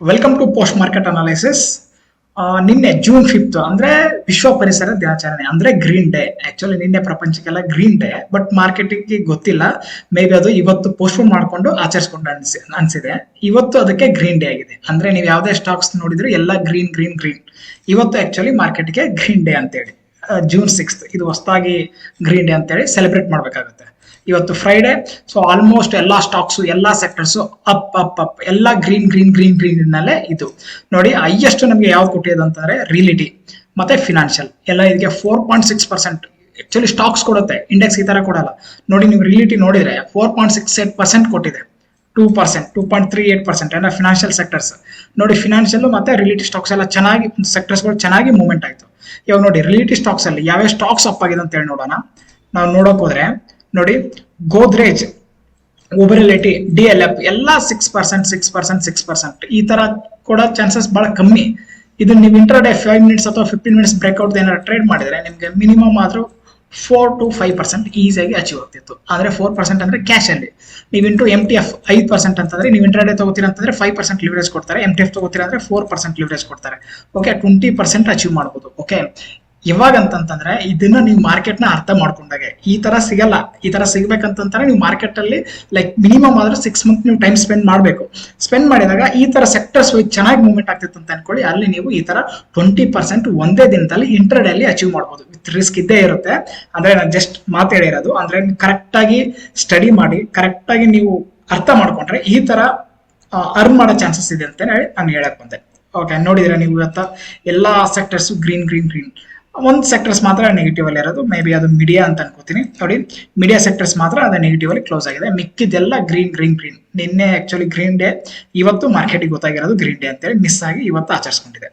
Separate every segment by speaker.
Speaker 1: Welcome to post market analysis. ನಿನ್ನೆ June 5 ಅಂದ್ರೆ ವಿಶ್ವ ಪರಿಸರ ದಿನಾಚರಣೆ, ಅಂದ್ರೆ ಗ್ರೀನ್ ಡೇ. ಆಕ್ಚುಲಿ ನಿನ್ನೆ ಪ್ರಪಂಚಕ್ಕೆಲ್ಲ ಗ್ರೀನ್ ಡೇ, ಬಟ್ ಮಾರ್ಕೆಟಿಗೆ ಗೊತ್ತಿಲ್ಲ. ಮೇ ಬಿ ಅದು ಇವತ್ತು ಪೋಸ್ಟ್ಪೋನ್ ಮಾಡ್ಕೊಂಡು ಆಚರಿಸ್ಕೊಂಡು ಅನ್ಸಿದೆ. ಇವತ್ತು ಅದಕ್ಕೆ ಗ್ರೀನ್ ಡೇ ಆಗಿದೆ. ಅಂದ್ರೆ ನೀವು ಯಾವುದೇ ಸ್ಟಾಕ್ಸ್ ನೋಡಿದ್ರೆ ಎಲ್ಲ ಗ್ರೀನ್ ಗ್ರೀನ್ ಗ್ರೀನ್. ಇವತ್ತು ಆಕ್ಚುಲಿ ಮಾರ್ಕೆಟ್ಗೆ ಗ್ರೀನ್ ಡೇ ಅಂತೇಳಿ June 6 ಇದು ಹೊಸದಾಗಿ ಗ್ರೀನ್ ಡೇ ಅಂತೇಳಿ ಸೆಲೆಬ್ರೇಟ್ ಮಾಡ್ಬೇಕಾಗುತ್ತೆ. ಇವತ್ತು ಫ್ರೈಡೆ, ಸೊ ಆಲ್ಮೋಸ್ಟ್ ಎಲ್ಲಾ ಸ್ಟಾಕ್ಸ್ ಎಲ್ಲಾ ಸೆಕ್ಟರ್ಸ್ ಅಪ್ ಅಪ್ ಅಪ್ ಎಲ್ಲ ಗ್ರೀನ್ ಗ್ರೀನ್ ಗ್ರೀನ್ ಗ್ರೀನ್ ನಲ್ಲೇ ಇದು ನೋಡಿ. ಹೈಯೆಸ್ಟ್ ನಮಗೆ ಯಾವ್ದು ಕೊಟ್ಟಿದೆ ಅಂತಂದ್ರೆ ರಿಯಲಿಟಿ ಮತ್ತೆ ಫಿನಾನ್ಷಿಯಲ್ ಎಲ್ಲ ಇದಕ್ಕೆ 4.6%. ಆಕ್ಚುಲಿ ಸ್ಟಾಕ್ಸ್ ಕೊಡುತ್ತೆ, ಇಂಡೆಕ್ಸ್ ಈ ತರ ಕೊಡಲ್ಲ. ನೋಡಿ ನೀವು ರಿಯಲಿಟಿ ನೋಡಿದ್ರೆ 4.68% ಕೊಟ್ಟಿದೆ, 2%, 2.38% ಎಲ್ಲ ಫಿನಾನ್ಷಿಯಲ್ ಸೆಕ್ಟರ್ಸ್. ನೋಡಿ ಫಿನಾನ್ಷಿಯಲ್ ಮತ್ತೆ ರಿಯಲಿಟಿ ಸ್ಟಾಕ್ಸ್ ಎಲ್ಲ ಚೆನ್ನಾಗಿ ಸೆಕ್ಟರ್ಸ್ಗಳು ಚೆನ್ನಾಗಿ ಮೂವ್ಮೆಂಟ್ ಆಯ್ತು. ಇವಾಗ ನೋಡಿ ರಿಯಲಿಟಿ ಸ್ಟಾಕ್ಸ್ ಅಲ್ಲಿ ಯಾವ್ಯಾವ ಸ್ಟಾಕ್ಸ್ ಅಪ್ ಆಗಿದೆ ಅಂತ ಹೇಳಿ ನೋಡೋಣ. ನಾವು ನೋಡಕ್ ಹೋದ್ರೆ ನೋಡಿ ಗೋದ್ರೇಜ್, ಒಬೆರಲಿಟಿ, DLF ಎಲ್ಲ 6%, 6%, 6% ಈ ತರ ಕೊಡೋ ಚಾನ್ಸಸ್ ಬಹಳ ಕಮ್ಮಿ. ಇದು ನೀವು ಇಂಟ್ರಾಡೇ 5 ಮಿನಿಟ್ಸ್ ಅಥವಾ 15 ಮಿನಿಟ್ಸ್ ಬ್ರೇಕ್ಔಟ್ ಏನಾದ್ರು ಟ್ರೇಡ್ ಮಾಡಿದ್ರೆ ನಿಮ್ಗೆ ಮಿನಿಮಮ್ ಆದ್ರೂ 4 to 5% ಈಸಿಯಾಗಿ ಅಚೀವ್ ಆಗ್ತಿತ್ತು. ಅಂದ್ರೆ 4% ಅಂದ್ರೆ ಕ್ಯಾಶ್ ಅಲ್ಲಿ. ನೀವು ಇಂಟು MTF 5% ಅಂತಂದ್ರೆ ನೀವು ಇಂಟ್ರಾಡೇ ತಗೋತೀರಾ ಅಂತಂದ್ರೆ 5% ಲಿವರೇಜ್ ಕೊಡ್ತಾರೆ. MTF ತಗೋತೀರಾ ಅಂದ್ರೆ 4% ಲಿವರೇಜ್ ಕೊಡ್ತಾರೆ. ಓಕೆ, 20% ಅಚೀವ್ ಮಾಡಬಹುದು. ಓಕೆ, ಇವಾಗ ಅಂತಂದ್ರೆ ಇದನ್ನ ನೀವು ಮಾರ್ಕೆಟ್ ನ ಅರ್ಥ ಮಾಡ್ಕೊಂಡಾಗೆ ಈ ತರ ಸಿಗಲ್ಲ. ಈ ತರ ಸಿಗ್ಬೇಕಂತಂದ್ರೆ ನೀವು ಮಾರ್ಕೆಟ್ ಅಲ್ಲಿ ಲೈಕ್ ಮಿನಿಮಮ್ ಆದ್ರೆ 6 ಮಂತ್ ನೀವು ಟೈಮ್ ಸ್ಪೆಂಡ್ ಮಾಡಬೇಕು. ಸ್ಪೆಂಡ್ ಮಾಡಿದಾಗ ಈ ತರ ಸೆಕ್ಟರ್ಸ್ ಚೆನ್ನಾಗಿ ಮೂವ್ಮೆಂಟ್ ಆಗ್ತಿತ್ತು ಅಂತ ಅನ್ಕೊಳ್ಳಿ. ಅಲ್ಲಿ ನೀವು ಈ ತರ 20% ಒಂದೇ ದಿನದಲ್ಲಿ ಇಂಟ್ರಾಡೇ ಅಲ್ಲಿ ಅಚೀವ್ ಮಾಡಬಹುದು. ವಿತ್ ರಿಸ್ಕ್ ಇದ್ದೇ ಇರುತ್ತೆ. ಅಂದ್ರೆ ನಾನು ಜಸ್ಟ್ ಮಾತಾಡಿರೋದು. ಅಂದ್ರೆ ಕರೆಕ್ಟ್ ಆಗಿ ಸ್ಟಡಿ ಮಾಡಿ ಕರೆಕ್ಟ್ ಆಗಿ ನೀವು ಅರ್ಥ ಮಾಡ್ಕೊಂಡ್ರೆ ಈ ತರ ಅರ್ನ್ ಮಾಡೋ ಚಾನ್ಸಸ್ ಇದೆ ಅಂತ ನಾನು ಹೇಳಕ್ ಬಂದೆ. ಓಕೆ, ನೋಡಿದ್ರೆ ನೀವು ಇವತ್ತ ಎಲ್ಲಾ ಸೆಕ್ಟರ್ಸ್ ಗ್ರೀನ್ ಗ್ರೀನ್ ಗ್ರೀನ್. ಒಂದು ಸೆಕ್ಟರ್ಸ್ ಮಾತ್ರ ನೆಗೆಟಿವ್ ಅಲ್ಲಿ ಇರೋದು, ಮೇ ಬಿ ಅದು ಮೀಡಿಯಾ ಅಂತ ಅನ್ಕೋತೀನಿ. ನೋಡಿ ಮೀಡಿಯಾ ಸೆಕ್ಟರ್ಸ್ ಮಾತ್ರ ಅದು ನೆಗೆಟಿವ್ ಅಲ್ಲಿ ಕ್ಲೋಸ್ ಆಗಿದೆ. ಮಿಕ್ಕಿದೆಲ್ಲ ಗ್ರೀನ್ ಗ್ರೀನ್ ಗ್ರೀನ್. ನಿನ್ನೆ ಆಕ್ಚುಲಿ ಗ್ರೀನ್ ಡೇ, ಇವತ್ತು ಮಾರ್ಕೆಟಿಗೆ ಗೊತ್ತಾಗಿರೋದು ಗ್ರೀನ್ ಡೇ ಅಂತೇಳಿ ಮಿಸ್ ಆಗಿ ಇವತ್ತು ಆಚರಿಸ್ಕೊಂಡಿದೆ.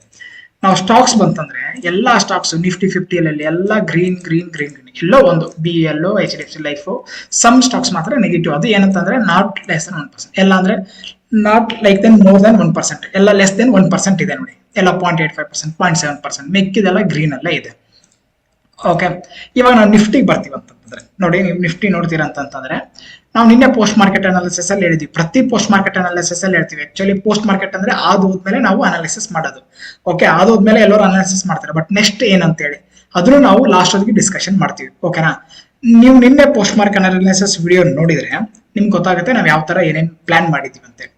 Speaker 1: ನಾವು ಸ್ಟಾಕ್ಸ್ ಬಂತಂದ್ರೆ ಎಲ್ಲಾ ಸ್ಟಾಕ್ಸ್ ನಿಫ್ಟಿ 50 ಅಲ್ಲಿ ಎಲ್ಲ ಗ್ರೀನ್ ಗ್ರೀನ್ ಗ್ರೀನ್ ಗ್ರೀನ್. ಎಲ್ಲೋ ಒಂದು BL, HDFC life, some stocks ಮಾತ್ರ ನೆಗೆಟಿವ್. ಅದು ಏನಂತಂದ್ರೆ ನಾಟ್ ಲೆಸ್ ದನ್ 1%, ಎಲ್ಲ ಅಂದ್ರೆ not like then more than 1%, ಎಲ್ಲ ಲೆಸ್ ದೆನ್ 1% ಇದೆ ನೋಡಿ. ಎಲ್ಲ 0.85%, 0.7%, ಮಿಕ್ಕಿದೆಲ್ಲ ಗ್ರೀನ್ ಅಲ್ಲೇ ಇದೆ. ಓಕೆ, ಇವಾಗ ನಾವು ನಿಫ್ಟಿಗೆ ಬರ್ತೀವಿ ಅಂತಂದ್ರೆ ನೋಡಿ, ನೀವು ನಿಫ್ಟಿ ನೋಡ್ತೀರಾ ಅಂತಂದ್ರೆ ನಾವು ನಿನ್ನೆ ಪೋಸ್ಟ್ ಮಾರ್ಕೆಟ್ ಅನಾಲಿಸಿಸ್ ಅಲ್ಲಿ ಹೇಳಿದ್ವಿ. ಪ್ರತಿ ಪೋಸ್ಟ್ ಮಾರ್ಕೆಟ್ ಅನಾಲಿಸಿಸ್ ಅಲ್ಲಿ ಹೇಳ್ತೀವಿ. ಆಕ್ಚುಲಿ ಪೋಸ್ಟ್ ಮಾರ್ಕೆಟ್ ಅಂದ್ರೆ ಆದ್ಮೇಲೆ ನಾವು ಅನಾಲಿಸಿಸ್ ಮಾಡೋದು. ಓಕೆ, ಆದ್ಮೇಲೆ ಎಲ್ಲರೂ ಅನಾಲಿಸಿಸ್ ಮಾಡ್ತಾರೆ. ಬಟ್ ನೆಕ್ಸ್ಟ್ ಏನಂತೇಳಿ ಅದನ್ನು ನಾವು ಲಾಸ್ಟ್ ಹೊತ್ತಿಗೆ ಡಿಸ್ಕಷನ್ ಮಾಡ್ತೀವಿ. ಓಕೆನಾ? ನೀವು ನಿನ್ನೆ ಪೋಸ್ಟ್ ಮಾರ್ಕೆಟ್ ಅನಾಲಿಸಿಸ್ ವಿಡಿಯೋ ನೋಡಿದ್ರೆ ನಿಮ್ಗೆ ಗೊತ್ತಾಗುತ್ತೆ ನಾವು ಯಾವ ತರ ಏನೇನು ಪ್ಲಾನ್ ಮಾಡಿದೀವಿ ಅಂತೇಳಿ.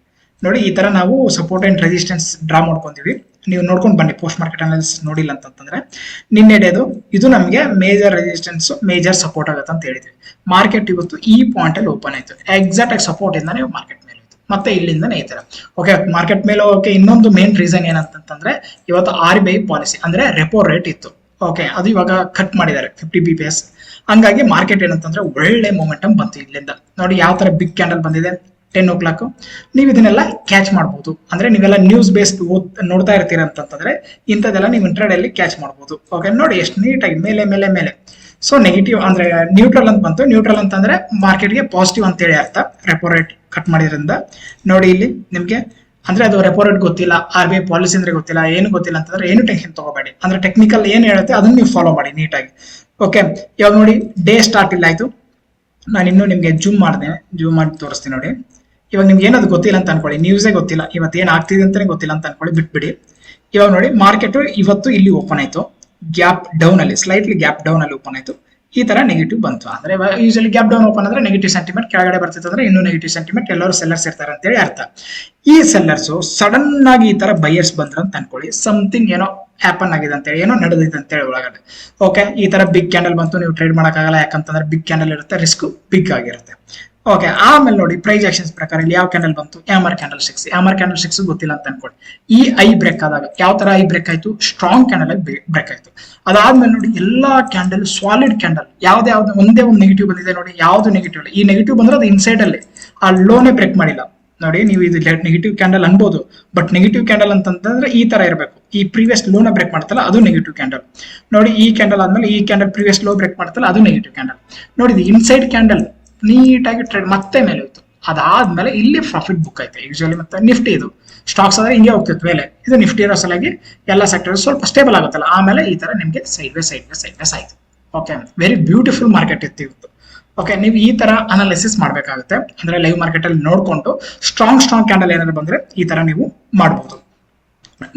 Speaker 1: ನೋಡಿ ಈ ತರ ನಾವು ಸಪೋರ್ಟ್ ಅಂಡ್ ರೆಸಿಸ್ಟೆನ್ಸ್ ಡ್ರಾ ಮಾಡ್ಕೊಂತೀವಿ. ನೀವು ನೋಡ್ಕೊಂಡು ಬನ್ನಿ ಪೋಸ್ಟ್ ಮಾರ್ಕೆಟ್ ಅನಾಲಿಸಿಸ್ ನೋಡಿಲ್ಲ ಅಂತಂದ್ರೆ. ನಿನ್ನೆಡೆದು ಇದು ನಮಗೆ ಮೇಜರ್ ರೆಸಿಸ್ಟೆನ್ಸ್, ಮೇಜರ್ ಸಪೋರ್ಟ್ ಆಗುತ್ತೆ ಅಂತ ಹೇಳಿದ್ವಿ. ಮಾರ್ಕೆಟ್ ಇವತ್ತು ಈ ಪಾಯಿಂಟ್ ಅಲ್ಲಿ ಓಪನ್ ಆಯ್ತು. ಎಕ್ಸಾಕ್ಟ್ ಆಗಿ ಸಪೋರ್ಟ್ ಇಂದಾನೆ ಮಾರ್ಕೆಟ್ ಮೇಲೆ ಹೋಯ್ತು, ಮತ್ತೆ ಇಲ್ಲಿಂದಾನೆ ಈ ತರ. ಓಕೆ, ಮಾರ್ಕೆಟ್ ಮೇಲೆ ಓಕೆ. ಇನ್ನೊಂದು ಮೇನ್ ರೀಸನ್ ಏನಂತಂದ್ರೆ ಇವತ್ತು RBI ಪಾಲಿಸಿ ಅಂದ್ರೆ ರೆಪೋ ರೇಟ್ ಇತ್ತು. ಓಕೆ, ಅದು ಇವಾಗ ಕಟ್ ಮಾಡಿದ್ದಾರೆ 50 BPS. ಹಂಗಾಗಿ ಮಾರ್ಕೆಟ್ ಏನಂತಂದ್ರೆ ಒಳ್ಳೆ ಮೊಮೆಂಟಮ್ ಬಂತು ಇಲ್ಲಿಂದ. ನೋಡಿ ಯಾವ ತರ ಬಿಗ್ ಕ್ಯಾಂಡಲ್ ಬಂದಿದೆ 10 o'clock. ನೀವು ಇದನ್ನೆಲ್ಲ ಕ್ಯಾಚ್ ಮಾಡಬಹುದು. ಅಂದ್ರೆ ನೀವೆಲ್ಲ ನ್ಯೂಸ್ ಬೇಸ್ಡ್ ನೋಡ್ತಾ ಇರ್ತೀರ ಅಂತಂದ್ರೆ ಇಂಥದ್ದೆಲ್ಲ ನೀವು ಇಂಟ್ರಾಡೇ ಅಲ್ಲಿ ಕ್ಯಾಚ್ ಮಾಡಬಹುದು. ಓಕೆ, ನೋಡಿ ಎಷ್ಟು ನೀಟಾಗಿ ಮೇಲೆ ಮೇಲೆ ಮೇಲೆ. ಸೊ ನೆಗೆಟಿವ್ ಅಂದ್ರೆ ನ್ಯೂಟ್ರಲ್ ಅಂತ ಬಂತು. ನ್ಯೂಟ್ರಲ್ ಅಂತಂದ್ರೆ ಮಾರ್ಕೆಟ್ಗೆ ಪಾಸಿಟಿವ್ ಅಂತೇಳಿ ಅರ್ಥ. ರೆಪೋ ರೇಟ್ ಕಟ್ ಮಾಡಿದ್ರಿಂದ ನೋಡಿ ಇಲ್ಲಿ ನಿಮ್ಗೆ ಅಂದ್ರೆ ಅದು ರೆಪೋ ರೇಟ್ ಗೊತ್ತಿಲ್ಲ, RBI ಪಾಲಿಸಿ ಅಂದ್ರೆ ಗೊತ್ತಿಲ್ಲ, ಏನು ಗೊತ್ತಿಲ್ಲ ಅಂತಂದ್ರೆ ಏನು ಟೆನ್ಷನ್ ತಗೋಬೇಡಿ. ಅಂದ್ರೆ ಟೆಕ್ನಿಕಲ್ ಏನ್ ಹೇಳುತ್ತೆ ಅದನ್ನ ನೀವು ಫಾಲೋ ಮಾಡಿ ನೀಟಾಗಿ. ಓಕೆ, ಇವಾಗ ನೋಡಿ ಡೇ ಸ್ಟಾರ್ಟ್ ಇಲ್ಲ ಆಯ್ತು. ನಾನು ಇನ್ನೂ ನಿಮ್ಗೆ ಜೂಮ್ ಮಾಡಿ ತೋರಿಸ್ತೀನಿ ನೋಡಿ. ಇವಾಗ ನಿಮ್ಗೆ ಏನದು ಗೊತ್ತಿಲ್ಲ ಅಂತ ಅನ್ಕೊಳ್ಳಿ, ನ್ಯೂಸೇ ಗೊತ್ತಿಲ್ಲ, ಇವತ್ತು ಏನ್ ಆಗ್ತಿದೆ ಅಂತಾನೆ ಗೊತ್ತಿಲ್ಲ ಅಂತ ಅನ್ಕೊಳ್ಳಿ, ಬಿಟ್ಬಿಡಿ. ಇವಾಗ ನೋಡಿ ಮಾರ್ಕೆಟ್ ಇವತ್ತು ಇಲ್ಲಿ ಓಪನ್ ಆಯ್ತು, ಗ್ಯಾಪ್ ಡೌನ್ ಅಲ್ಲಿ, ಸ್ಲೈಟ್ಲಿ ಗ್ಯಾಪ್ ಡೌನ್ ಅಲ್ಲಿ ಓಪನ್ ಆಯ್ತು. ಈ ತರ ನೆಗೆಟಿವ್ ಬಂತು. ಅಂದ್ರೆ ಯೂಶಲಿ ಗ್ಯಾಪ್ ಡೌನ್ ಓಪನ್ ಅಂದ್ರೆ ನೆಗೆಟಿವ್ ಸೆಂಟಿಮೆಂಟ್, ಕೆಳಗಡೆ ಬರ್ತಿತ್ತು ಅಂದ್ರೆ ಇನ್ನೂ ನೆಗೆಟಿವ್ ಸೆಂಟಿಮೆಂಟ್, ಎಲ್ಲರೂ ಸೆಲ್ಲರ್ಸ್ ಇರ್ತಾರೆ ಅಂತೇಳಿ ಅರ್ಥ. ಈ ಸೆಲ್ಲರ್ಸ್ ಸಡನ್ ಆಗಿ ಈ ತರ ಬೈಯರ್ಸ್ ಬಂದ್ರು ಅಂತ ಅನ್ಕೊಳ್ಳಿ, ಸಮಥಿಂಗ್ ಏನೋ ಹ್ಯಾಪನ್ ಆಗಿದೆ ಅಂತೇಳಿ, ಏನೋ ನಡೆದಿದೆ ಅಂತೇಳಿ ಒಳಗಡೆ. ಓಕೆ, ಈ ತರ ಬಿಗ್ ಕ್ಯಾಂಡಲ್ ಬಂತು, ನೀವು ಟ್ರೇಡ್ ಮಾಡಕ್ಕಾಗಲ್ಲ. ಯಾಕಂತಂದ್ರೆ ಬಿಗ್ ಕ್ಯಾಂಡಲ್ ಇರುತ್ತೆ, ರಿಸ್ಕ್ ಬಿಗ್ ಆಗಿರುತ್ತೆ. ಓಕೆ, ಆಮೇಲೆ ನೋಡಿ ಪ್ರೈಸ್ ಆಕ್ಷನ್ಸ್ ಪ್ರಕಾರ ಇಲ್ಲಿ ಯಾವ ಕ್ಯಾಂಡಲ್ ಬಂತು, ಹ್ಯಾಮರ್ ಕ್ಯಾಂಡಲ್ 6 ಗೊತ್ತಿಲ್ಲ ಅಂತ ಅನ್ಕೊಳ್ಳಿ. ಈ ಐ ಬ್ರೇಕ್ ಆದಾಗ ಯಾವ ತರ ಐ ಬ್ರೇಕ್ ಆಯ್ತು, ಸ್ಟ್ರಾಂಗ್ ಕ್ಯಾಂಡಲ್ ಆಗಿ ಬ್ರೇಕ್ ಆಯ್ತು. ಅದಾದ್ಮೇಲೆ ನೋಡಿ ಎಲ್ಲಾ ಕ್ಯಾಂಡಲ್ ಸಾಲಿಡ್ ಕ್ಯಾಂಡಲ್, ಯಾವ್ದು ಒಂದೇ ಒಂದು ನೆಗೆಟಿವ್ ಬಂದಿದೆ ನೋಡಿ, ಯಾವ್ದು ನೆಗೆಟಿವ್ ಇಲ್ಲ. ಈ ನೆಗೆಟಿವ್ ಬಂದ್ರೆ ಅದು ಇನ್ಸೈಡ್ ಅಲ್ಲಿ ಆ ಲೋನೇ ಬ್ರೇಕ್ ಮಾಡಿಲ್ಲ ನೋಡಿ. ನೀವು ಇದು ನೆಗೆಟಿವ್ ಕ್ಯಾಂಡಲ್ ಅನ್ಬೋದು, ಬಟ್ ನೆಗೆಟಿವ್ ಕ್ಯಾಂಡಲ್ ಅಂತಂದ್ರೆ ಈ ತರ ಇರಬೇಕು. ಈ ಪ್ರೀವಿಯಸ್ ಲೋನ ಬ್ರೇಕ್ ಮಾಡ್ತಲ್ಲ ಅದು ನೆಗೆಟಿವ್ ಕ್ಯಾಂಡಲ್ ನೋಡಿ. ಈ ಕ್ಯಾಂಡಲ್ ಆದ್ಮೇಲೆ ಈ ಕ್ಯಾಂಡಲ್ ಪ್ರೀವಿಯಸ್ ಲೋ ಬ್ರೇಕ್ ಮಾಡ್ತಲ್ಲ ಅದು ನೆಗೆಟಿವ್ ಕ್ಯಾಂಡಲ್ ನೋಡಿ. ಇನ್ಸೈಡ್ ಕ್ಯಾಂಡಲ್ ನೀಟಾಗಿ ಟ್ರೇಡ್ ಮತ್ತೆ ಮೇಲೆ ಹೋಯ್ತು. ಅದಾದ್ಮೇಲೆ ಇಲ್ಲಿ ಪ್ರಾಫಿಟ್ ಬುಕ್ ಆಯ್ತು ಯೂಶಲಿ. ಮತ್ತೆ ನಿಫ್ಟಿ ಇದು ಸ್ಟಾಕ್ಸ್ ಆದ್ರೆ ಹಿಂಗೆ ಹೋಗ್ತಿತ್ತು ಮೇಲೆ, ಇದು ನಿಫ್ಟಿ ಇರೋ ಸಲಾಗಿ ಎಲ್ಲ ಸೆಕ್ಟರ್ ಸ್ವಲ್ಪ ಸ್ಟೇಬಲ್ ಆಗುತ್ತಲ್ಲ. ಆಮೇಲೆ ಈ ತರ ನಿಮ್ಗೆ ಸೈಡ್ ವೇಸ್ ಆಯ್ತು. ಓಕೆ, ವೆರಿ ಬ್ಯೂಟಿಫುಲ್ ಮಾರ್ಕೆಟ್ ಇತ್ತು ಇವತ್ತು. ಓಕೆ, ನೀವು ಈ ತರ ಅನಾಲಿಸಿಸ್ ಮಾಡ್ಬೇಕಾಗುತ್ತೆ. ಅಂದ್ರೆ ಲೈವ್ ಮಾರ್ಕೆಟ್ ಅಲ್ಲಿ ನೋಡ್ಕೊಂಡು ಸ್ಟ್ರಾಂಗ್ ಕ್ಯಾಂಡಲ್ ಏನಾದ್ರು ಬಂದ್ರೆ ಈ ತರ ನೀವು ಮಾಡಬಹುದು.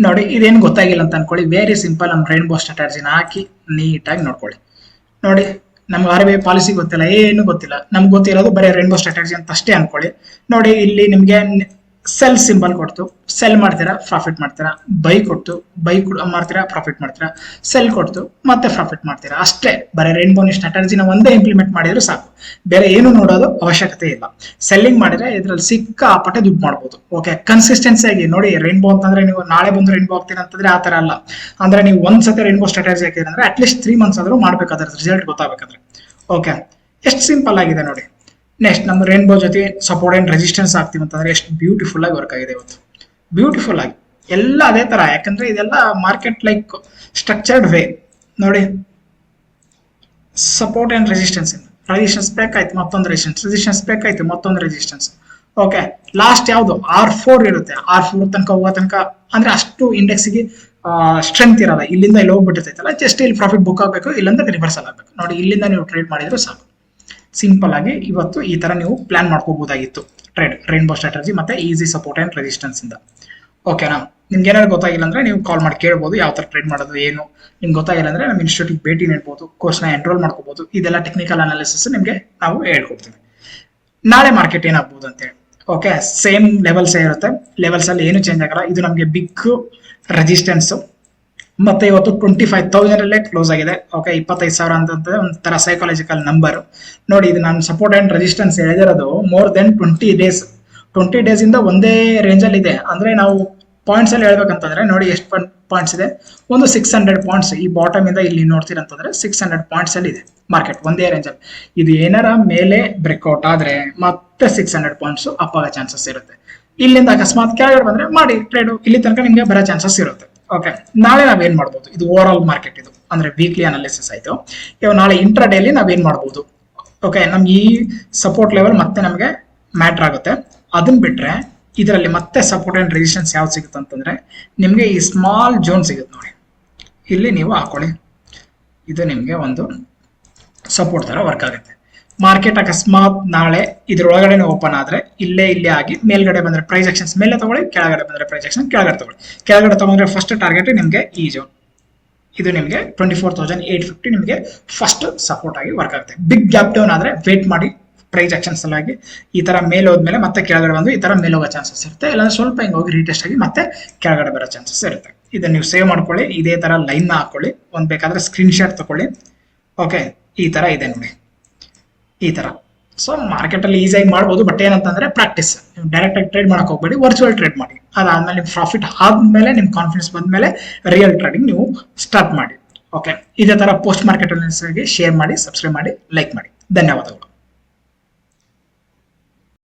Speaker 1: ನೋಡಿ ಇದೇನು ಗೊತ್ತಾಗಿಲ್ಲ ಅಂತ ಅನ್ಕೊಳ್ಳಿ, ವೆರಿ ಸಿಂಪಲ್. ನಮ್ಮ ರೈನ್ಬೋ ಸ್ಟ್ರಾಟಜಿನ ಹಾಕಿ ನೀಟಾಗಿ ನೋಡ್ಕೊಳ್ಳಿ. ನೋಡಿ ನಮ್ಗೆ ಆರ್ ಬಿ ಐ ಪಾಲಿಸಿ ಗೊತ್ತಿಲ್ಲ, ಏನು ಗೊತ್ತಿಲ್ಲ, ನಮ್ಗೆ ಗೊತ್ತಿರೋದು ಬರೀ ರೈನ್ಬೋ ಸ್ಟ್ರಾಟಜಿ ಅಂತ ಅಷ್ಟೇ ಅನ್ಕೊಳ್ಳಿ. ನೋಡಿ ಇಲ್ಲಿ ನಿಮ್ಗೆ ಸೆಲ್ ಸಿಂಬಲ್ ಕೊಡ್ತು, ಸೆಲ್ ಮಾಡ್ತೀರಾ ಪ್ರಾಫಿಟ್ ಮಾಡ್ತೀರಾ, ಬೈ ಕೊಡ್ತು ಬೈ ಮಾಡ್ತೀರಾ ಪ್ರಾಫಿಟ್ ಮಾಡ್ತೀರಾ, ಸೆಲ್ ಕೊಡ್ತು ಮತ್ತೆ ಪ್ರಾಫಿಟ್ ಮಾಡ್ತೀರಾ, ಅಷ್ಟೇ. ಬರೀ ರೈನ್ಬೋ ಸ್ಟ್ರಾಟಜಿನ ಒಂದೇ ಇಂಪ್ಲಿಮೆಂಟ್ ಮಾಡಿದ್ರೆ ಸಾಕು, ಬೇರೆ ಏನು ನೋಡೋದು ಅವಶ್ಯಕತೆ ಇಲ್ಲ. ಸೆಲ್ಲಿಂಗ್ ಮಾಡಿದ್ರೆ ಇದ್ರಲ್ಲಿ ಸಿಕ್ಕಾಪಟ್ಟೆ ದುಡ್ಡು ಮಾಡ್ಬೋದು. ಓಕೆ, ಕನ್ಸಿಸ್ಟೆನ್ಸಿ ಆಗಿ ನೋಡಿ. ರೈನ್ಬೋ ಅಂತಂದ್ರೆ ನೀವು ನಾಳೆ ಬಂದು ರೈನ್ಬೋ ಆಗ್ತೀರಾ ಅಂತಂದ್ರೆ ಆ ತರ ಅಲ್ಲ. ಅಂದ್ರೆ ನೀವು ಒಂದ್ಸತಿ ರೈನ್ಬೋ ಸ್ಟ್ರಾಟಜಿ ಹಾಕಿದ್ರೆ ಅಂದ್ರೆ ಅಟ್ಲೀಸ್ಟ್ 3 months ಆದ್ರೂ ಮಾಡ್ಬೇಕಾದ್ರೆ ರಿಸಲ್ಟ್ ಗೊತ್ತಾಗಬೇಕಾದ್ರೆ. ಓಕೆ, ಎಷ್ಟು ಸಿಂಪಲ್ ಆಗಿದೆ ನೋಡಿ. ನೆಕ್ಸ್ಟ್ ನಮ್ಮ ರೈನ್ಬೋ ಜೊತೆ ಸಪೋರ್ಟ್ ಅಂಡ್ ರೆಸಿಸ್ಟೆನ್ಸ್ ಆಗ್ತೀವಿ ಅಂತಂದ್ರೆ ಎಷ್ಟು ಬ್ಯೂಟಿಫುಲ್ ಆಗಿ ವರ್ಕ್ ಆಗಿದೆ ಇವತ್ತು, ಬ್ಯೂಟಿಫುಲ್ ಆಗಿ. ಎಲ್ಲ ಅದೇ ತರ, ಯಾಕಂದ್ರೆ ಇದೆಲ್ಲ ಮಾರ್ಕೆಟ್ ಲೈಕ್ ಸ್ಟ್ರಕ್ಚರ್ಡ್ ವೇ. ನೋಡಿ support and resistance, resistance break ಆಯ್ತು ಮತ್ತೊಂದು ರೆಸಿಸ್ಟೆನ್ಸ್, ರೆಸಿಸ್ಟೆನ್ಸ್ ಬ್ರೇಕ್ ಆಯ್ತು ಮತ್ತೊಂದು ರೆಸಿಸ್ಟೆನ್ಸ್. ಓಕೆ, ಲಾಸ್ಟ್ ಯಾವುದು R4 ಇರುತ್ತೆ. R4 ತನಕ ಹೋಗೋ ತನಕ ಅಂದ್ರೆ ಅಷ್ಟು ಇಂಡೆಕ್ಸ್ಗೆ ಸ್ಟ್ರೆಂತ್ ಇರಲ್ಲ. ಇಲ್ಲಿಂದ ಇಲ್ಲಿ ಹೋಗ್ಬಿಟ್ಟಿರ್ತೈತಲ್ಲ, ಜಸ್ಟ್ ಇಲ್ಲಿ ಪ್ರಾಫಿಟ್ ಬುಕ್ ಆಗಬೇಕು, ಇಲ್ಲಿಂದ ರಿವರ್ಸಲ್ ಆಗಬೇಕು. ನೋಡಿ ಇಲ್ಲಿಂದ ನೀವು ಟ್ರೇಡ್ ಮಾಡಿದ್ರೆ ಸಾಕು. ಸಿಂಪಲ್ ಆಗಿ ಇವತ್ತು ಈ ತರ ನೀವು ಪ್ಲಾನ್ ಮಾಡ್ಕೋಬಹುದಾಗಿತ್ತು ಟ್ರೇಡ್, ರೈನ್ಬೋ ಸ್ಟ್ರಾಟಜಿ ಮತ್ತೆ ಈಸಿ ಸಪೋರ್ಟ್ ಅಂಡ್ ರೆಸಿಸ್ಟೆನ್ಸ್ ಇಂದ. ಓಕೆನಾ? ನಿಮ್ಗೆ ಏನಾದ್ರು ಗೊತ್ತಾಗಿಲ್ಲ ಅಂದ್ರೆ ನೀವು ಕಾಲ್ ಮಾಡಿ ಕೇಳ್ಬೋದು, ಯಾವ ತರ ಟ್ರೇಡ್ ಮಾಡೋದು ಏನು. ನಿಮ್ಗೆ ಗೊತ್ತಾಗಿಲ್ಲ ಅಂದ್ರೆ ನಮ್ಮ ಇನ್ಸ್ಟಿಟ್ಯೂಟ್ ಭೇಟಿ ನೀಡಬಹುದು, ಕೋರ್ಸ್ನ ಎನ್ರೋಲ್ ಮಾಡ್ಕೋಬಹುದು. ಇದೆಲ್ಲ ಟೆಕ್ನಿಕಲ್ ಅನಾಲಿಸಿಸ್ ನಿಮಗೆ ನಾವು ಹೇಳ್ಕೊಡ್ತೀವಿ. ನಾಳೆ ಮಾರ್ಕೆಟ್ ಏನಾಗ್ಬೋದು ಅಂತೇಳಿ. ಓಕೆ, ಸೇಮ್ ಲೆವೆಲ್ಸ್ ಇರುತ್ತೆ, ಲೆವೆಲ್ಸ್ ಅಲ್ಲಿ ಏನು ಚೇಂಜ್ ಆಗಲ್ಲ. ಇದು ನಮಗೆ ಬಿಗ್ ರೆಸಿಸ್ಟೆನ್ಸ್. ಮತ್ತೆ ಇವತ್ತು 25,000 ಅಲ್ಲೇ ಕ್ಲೋಸ್ ಆಗಿದೆ. ಓಕೆ, 25,000 ಅಂತಂದ್ರೆ ಒಂಥರ ಸೈಕಾಲಜಿಕಲ್ ನಂಬರ್. ನೋಡಿ ಇದು ನಾನು ಸಪೋರ್ಟ್ ಅಂಡ್ ರೆಸಿಸ್ಟೆನ್ಸ್ ಹೇಳಿದಿರೋದು ಮೋರ್ ದೆನ್ 20 days. 20 days ಇಂದ ಒಂದೇ ರೇಂಜ್ ಅಲ್ಲಿ ಇದೆ. ಅಂದ್ರೆ ನಾವು ಪಾಯಿಂಟ್ಸ್ ಅಲ್ಲಿ ಹೇಳ್ಬೇಕಂತಂದ್ರೆ ನೋಡಿ ಎಷ್ಟು ಪಾಯಿಂಟ್ಸ್ ಇದೆ. ಒಂದು 600 ಪಾಯಿಂಟ್ಸ್ ಈ ಬಾಟಮ್ ಇಂದ ಇಲ್ಲಿ ನೋಡ್ತೀರಂತಂದ್ರೆ 600 ಪಾಯಿಂಟ್ಸ್ ಅಲ್ಲಿ ಇದೆ ಮಾರ್ಕೆಟ್ ಒಂದೇ ರೇಂಜ್ ಅಲ್ಲಿ. ಇದು ಏನಾರ ಮೇಲೆ ಬ್ರೇಕ್ಔಟ್ ಆದ್ರೆ ಮತ್ತೆ 600 ಪಾಯಿಂಟ್ಸ್ ಅಪ್ ಆಗೋ ಚಾನ್ಸಸ್ ಇರುತ್ತೆ. ಇಲ್ಲಿಂದ ಅಕಸ್ಮಾತ್ ಕೆಳಗಡೆ ಬಂದ್ರೆ ಮಾಡಿ ಟ್ರೇಡ್, ಇಲ್ಲಿ ತನಕ ನಿಮ್ಗೆ ಬರೋ ಚಾನ್ಸಸ್ ಇರುತ್ತೆ. ಓಕೆ, ನಾಳೆ ನಾವೇನ್ ಮಾಡ್ಬೋದು, ಇದು ಓವರ್ ಆಲ್ ಮಾರ್ಕೆಟ್, ಇದು ಅಂದ್ರೆ ವೀಕ್ಲಿ ಅನಾಲಿಸಿಸ್ ಆಯ್ತು. ಇವಾಗ ನಾಳೆ ಇಂಟ್ರಾ ಡೇಲಿ ನಾವೇನ್ ಮಾಡ್ಬೋದು. ಓಕೆ, ನಮ್ಗೆ ಈ ಸಪೋರ್ಟ್ ಲೆವೆಲ್ ಮತ್ತೆ ನಮಗೆ ಮ್ಯಾಟರ್ ಆಗುತ್ತೆ. ಅದನ್ನ ಬಿಟ್ರೆ ಇದರಲ್ಲಿ ಮತ್ತೆ ಸಪೋರ್ಟ್ ಅಂಡ್ ರೆಸಿಸ್ಟೆನ್ಸ್ ಯಾವ್ದು ಸಿಗುತ್ತೆ ಅಂತಂದ್ರೆ ನಿಮ್ಗೆ ಈ ಸ್ಮಾಲ್ ಜೋನ್ ಸಿಗುತ್ತೆ ನೋಡಿ, ಇಲ್ಲಿ ನೀವು ಹಾಕೊಳ್ಳಿ. ಇದು ನಿಮ್ಗೆ ಒಂದು ಸಪೋರ್ಟ್ ತರ ವರ್ಕ್ ಆಗುತ್ತೆ. ಮಾರ್ಕೆಟ್ ಅಕಸ್ಮಾತ್ ನಾಳೆ ಇದ್ರೊಳಗಡೆ ಓಪನ್ ಆದ್ರೆ ಇಲ್ಲೇ ಆಗಿ ಮೇಲ್ಗಡೆ ಬಂದ್ರೆ ಪ್ರೈಸ್ ಆಕ್ಷನ್ಸ್ ಮೇಲೆ ತಗೊಳ್ಳಿ, ಕೆಳಗಡೆ ಬಂದ್ರೆ ಪ್ರೈಸ್ ಆಕ್ಷನ್ ಕೆಳಗಡೆ ತಗೊಳ್ಳಿ. ಕೆಳಗಡೆ ತಗೊಂಡ್ರೆ ಫಸ್ಟ್ ಟಾರ್ಗೆಟ್ ನಿಮ್ಗೆ ಈ ಜೋನ್, ಇದು ನಿಮ್ಗೆ 24,850 ನಿಮ್ಗೆ ಫಸ್ಟ್ ಸಪೋರ್ಟ್ ಆಗಿ ವರ್ಕ್ ಆಗುತ್ತೆ. ಬಿಗ್ ಗ್ಯಾಪ್ ಡೌನ್ ಆದ್ರೆ ವೇಟ್ ಮಾಡಿ, ಪ್ರೈಸ್ ಆಕ್ಷನ್ಸ್ ಆಗಿ ಈ ತರ ಮೇಲೆ ಹೋದ್ಮೇಲೆ ಮತ್ತೆ ಕೆಳಗಡೆ ಬಂದು ಈ ತರ ಮೇಲೆ ಹೋಗೋ ಚಾನ್ಸಸ್ ಇರುತ್ತೆ. ಇಲ್ಲಾಂದ್ರೆ ಸ್ವಲ್ಪ ಹಿಂಗೆ ಹೋಗಿ ರೀಟೆಸ್ಟ್ ಆಗಿ ಮತ್ತೆ ಕೆಳಗಡೆ ಬರೋ ಚಾನ್ಸಸ್ ಇರುತ್ತೆ. ಇದನ್ನ ನೀವು ಸೇವ್ ಮಾಡ್ಕೊಳ್ಳಿ, ಇದೇ ತರ ಲೈನ್ ನ ಹಾಕೊಳ್ಳಿ, ಒಂದ್ ಬೇಕಾದ್ರೆ ಸ್ಕ್ರೀನ್ ಶಾಟ್ ತಗೊಳ್ಳಿ. ಓಕೆ, ಈ ತರ ಇದೆ ನೋಡಿ, ಈ ತರ. ಸೊ ಮಾರ್ಕೆಟ್ ಅಲ್ಲಿ ಈಸಿಯಾಗಿ ಮಾಡ್ಬೋದು, ಬಟ್ ಏನಂತಂದ್ರೆ ಪ್ರಾಕ್ಟೀಸ್. ನೀವು ಡೈರೆಕ್ಟ್ ಆಗಿ ಟ್ರೇಡ್ ಮಾಡಕ್ ಹೋಗ್ಬೇಡಿ, ವರ್ಚುವಲ್ ಟ್ರೇಡ್ ಮಾಡಿ. ಅದಾದ್ಮೇಲೆ ನಿಮ್ ಪ್ರಾಫಿಟ್ ಆದ್ಮೇಲೆ ನಿಮ್ ಕಾನ್ಫಿಡೆನ್ಸ್ ಬಂದ್ಮೇಲೆ ರಿಯಲ್ ಟ್ರೇಡಿಂಗ್ ನೀವು ಸ್ಟಾರ್ಟ್ ಮಾಡಿ. ಓಕೆ, ಇದೇ ತರ ಪೋಸ್ಟ್ ಮಾರ್ಕೆಟ್ ಅನಾಲಿಸಿಸ್ ಶೇರ್ ಮಾಡಿ, ಸಬ್ಸ್ಕ್ರೈಬ್ ಮಾಡಿ, ಲೈಕ್ ಮಾಡಿ. ಧನ್ಯವಾದಗಳು.